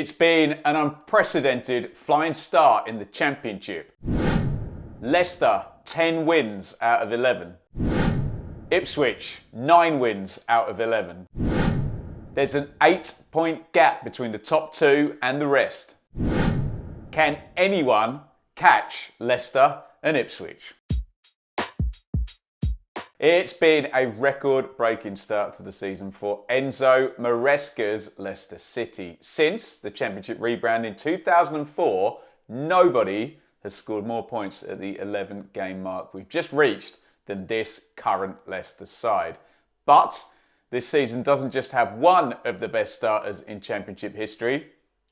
It's been an unprecedented flying start in the Championship. Leicester, 10 wins out of 11. Ipswich, 9 wins out of 11. There's an 8-point gap between the top two and the rest. Can anyone catch Leicester and Ipswich? It's been a record-breaking start to the season for Enzo Maresca's Leicester City. Since the Championship rebrand in 2004, nobody has scored more points at the 11-game mark we've just reached than this current Leicester side. But this season doesn't just have one of the best starters in Championship history.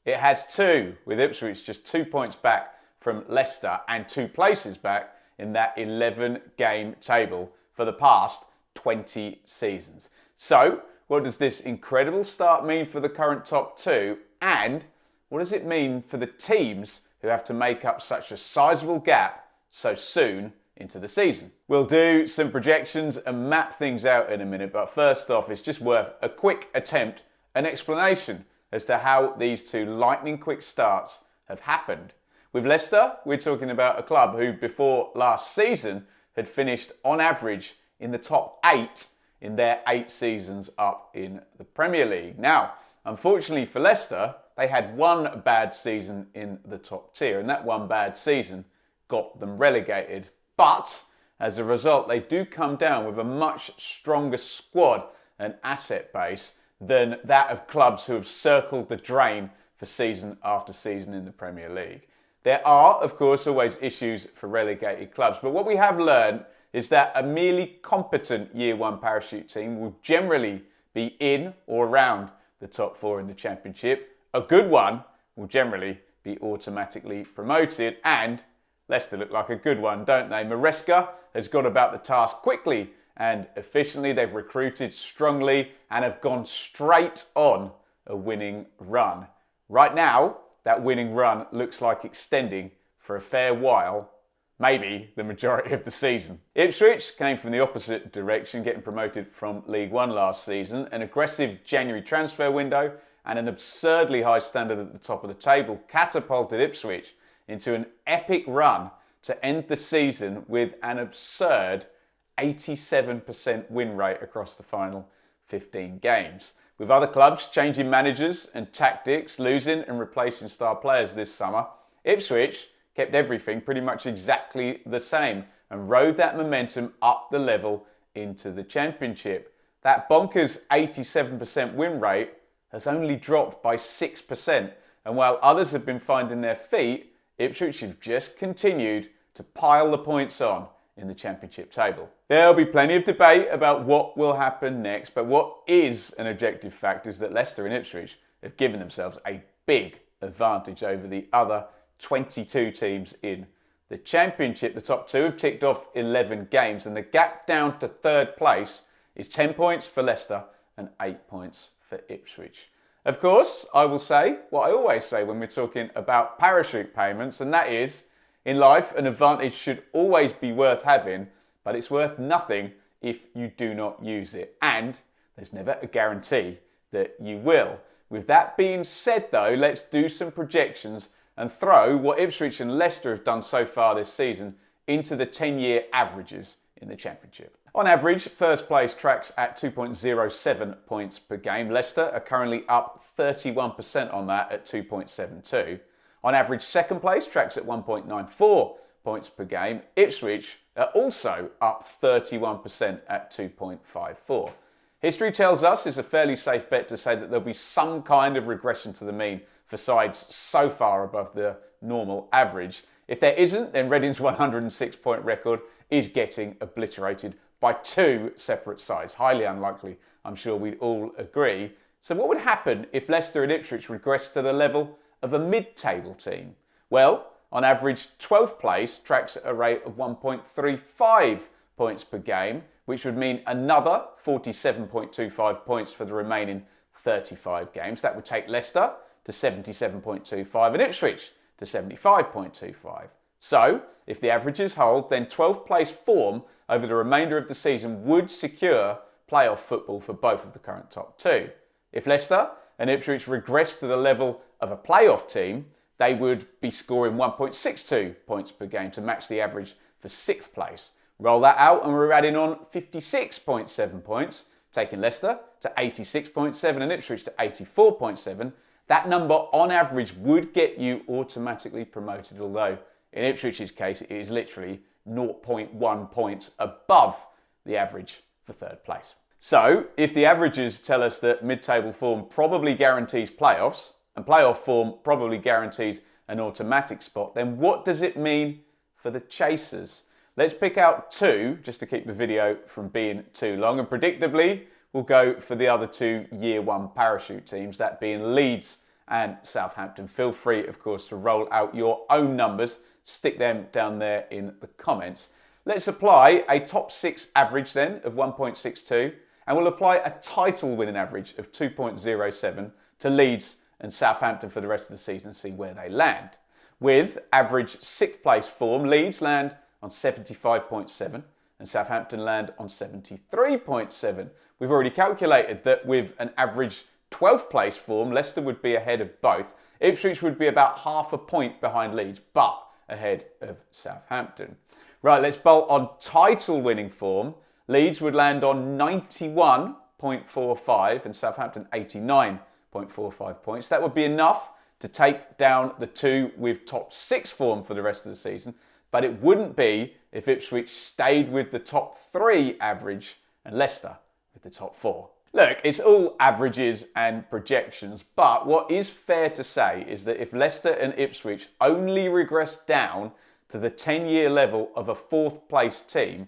It has two, with Ipswich just 2 points back from Leicester and 2 places back in that 11-game table for the past 20 seasons. So, what does this incredible start mean for the current top two? And what does it mean for the teams who have to make up such a sizable gap so soon into the season? We'll do some projections and map things out in a minute, but first off, it's just worth a quick attempt, an explanation as to how these two lightning quick starts have happened. With Leicester, we're talking about a club who before last season had finished on average in the top 8 in their 8 seasons up in the Premier League. Now, unfortunately for Leicester, they had one bad season in the top tier, and that one bad season got them relegated. But as a result, they do come down with a much stronger squad and asset base than that of clubs who have circled the drain for season after season in the Premier League. There are, of course, always issues for relegated clubs, but what we have learned is that a merely competent Year 1 parachute team will generally be in or around the top 4 in the Championship. A good one will generally be automatically promoted, and Leicester look like a good one, don't they? Maresca has got about the task quickly and efficiently. They've recruited strongly and have gone straight on a winning run. Right now, that winning run looks like extending for a fair while, maybe the majority of the season. Ipswich came from the opposite direction, getting promoted from League One last season. An aggressive January transfer window and an absurdly high standard at the top of the table catapulted Ipswich into an epic run to end the season with an absurd 87% win rate across the final 15 games. With other clubs changing managers and tactics, losing and replacing star players this summer, Ipswich kept everything pretty much exactly the same and rode that momentum up the level into the Championship. That bonkers 87% win rate has only dropped by 6%, and while others have been finding their feet, Ipswich have just continued to pile the points on in the Championship table. There'll be plenty of debate about what will happen next, but what is an objective fact is that Leicester and Ipswich have given themselves a big advantage over the other 22 teams in the Championship. The top two have ticked off 11 games, and the gap down to third place is 10 points for Leicester and 8 points for Ipswich. Of course, I will say what I always say when we're talking about parachute payments, and that is, in life, an advantage should always be worth having, but it's worth nothing if you do not use it. And there's never a guarantee that you will. With that being said though, let's do some projections and throw what Ipswich and Leicester have done so far this season into the 10-year averages in the Championship. On average, first place tracks at 2.07 points per game. Leicester are currently up 31% on that at 2.72. On average, second place tracks at 1.94 points per game. Ipswich are also up 31% at 2.54. History tells us it's a fairly safe bet to say that there'll be some kind of regression to the mean for sides so far above the normal average. If there isn't, then Reading's 106-point record is getting obliterated by 2 separate sides. Highly unlikely, I'm sure we'd all agree. So what would happen if Leicester and Ipswich regressed to the level of a mid-table team? Well, on average, 12th place tracks at a rate of 1.35 points per game, which would mean another 47.25 points for the remaining 35 games. That would take Leicester to 77.25 and Ipswich to 75.25. So, if the averages hold, then 12th place form over the remainder of the season would secure playoff football for both of the current top two. If Leicester and Ipswich regress to the level of a playoff team, they would be scoring 1.62 points per game to match the average for 6th place. Roll that out and we're adding on 56.7 points, taking Leicester to 86.7 and Ipswich to 84.7. That number on average would get you automatically promoted, although in Ipswich's case it is literally 0.1 points above the average for 3rd place. So if the averages tell us that mid-table form probably guarantees playoffs and playoff form probably guarantees an automatic spot, then what does it mean for the chasers? Let's pick out 2 just to keep the video from being too long, and predictably we'll go for the other 2 Year 1 parachute teams, that being Leeds and Southampton. Feel free, of course, to roll out your own numbers, stick them down there in the comments. Let's apply a top 6 average then of 1.62, and we'll apply a title winning average of 2.07 to Leeds and Southampton for the rest of the season and see where they land. With average 6th place form, Leeds land on 75.7 and Southampton land on 73.7. We've already calculated that with an average 12th place form, Leicester would be ahead of both. Ipswich would be about half a point behind Leeds, but ahead of Southampton. Right, let's bolt on title winning form. Leeds would land on 91.45 and Southampton 89.45 points. That would be enough to take down the 2 with top 6 form for the rest of the season, but it wouldn't be if Ipswich stayed with the top 3 average and Leicester with the top 4. Look, it's all averages and projections, but what is fair to say is that if Leicester and Ipswich only regress down to the 10-year level of a 4th place team,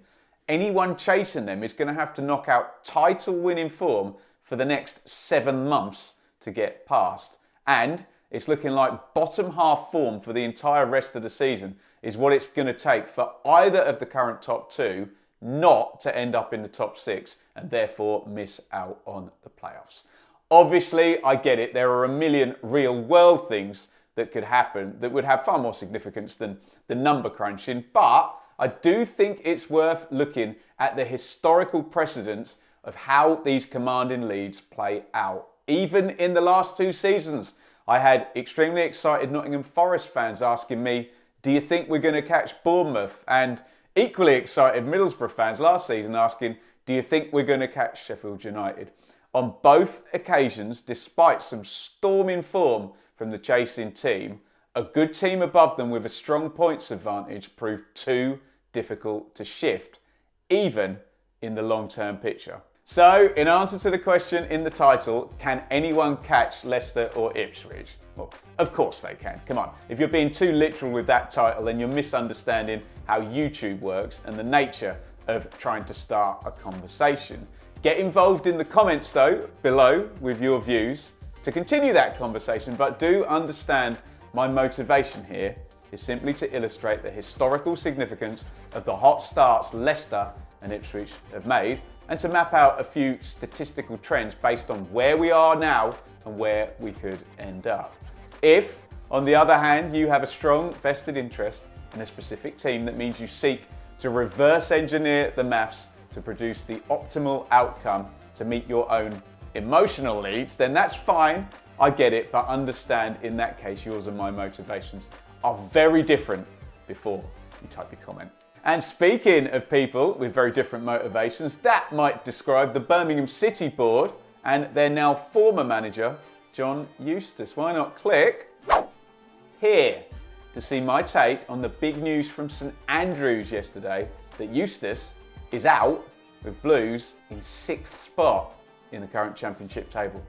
anyone chasing them is going to have to knock out title-winning form for the next 7 months to get past. And it's looking like bottom half form for the entire rest of the season is what it's going to take for either of the current top 2 not to end up in the top 6 and therefore miss out on the playoffs. Obviously, I get it. There are a million real-world things that could happen that would have far more significance than the number crunching, but I do think it's worth looking at the historical precedents of how these commanding leads play out. Even in the last 2 seasons, I had extremely excited Nottingham Forest fans asking me, do you think we're going to catch Bournemouth? And equally excited Middlesbrough fans last season asking, do you think we're going to catch Sheffield United? On both occasions, despite some storming form from the chasing team, a good team above them with a strong points advantage proved too difficult to shift, even in the long-term picture. So, in answer to the question in the title, can anyone catch Leicester or Ipswich? Well, of course they can. Come on. If you're being too literal with that title, then you're misunderstanding how YouTube works and the nature of trying to start a conversation. Get involved in the comments, though, below with your views to continue that conversation, but do understand my motivation here is simply to illustrate the historical significance of the hot starts Leicester and Ipswich have made, and to map out a few statistical trends based on where we are now and where we could end up. If, on the other hand, you have a strong vested interest in a specific team, that means you seek to reverse engineer the maths to produce the optimal outcome to meet your own emotional needs, then that's fine. I get it, but understand in that case, yours and my motivations are very different before you type your comment. And speaking of people with very different motivations, that might describe the Birmingham City board and their now former manager, John Eustace. Why not click here to see my take on the big news from St Andrews yesterday that Eustace is out with Blues in 6th spot in the current championship table.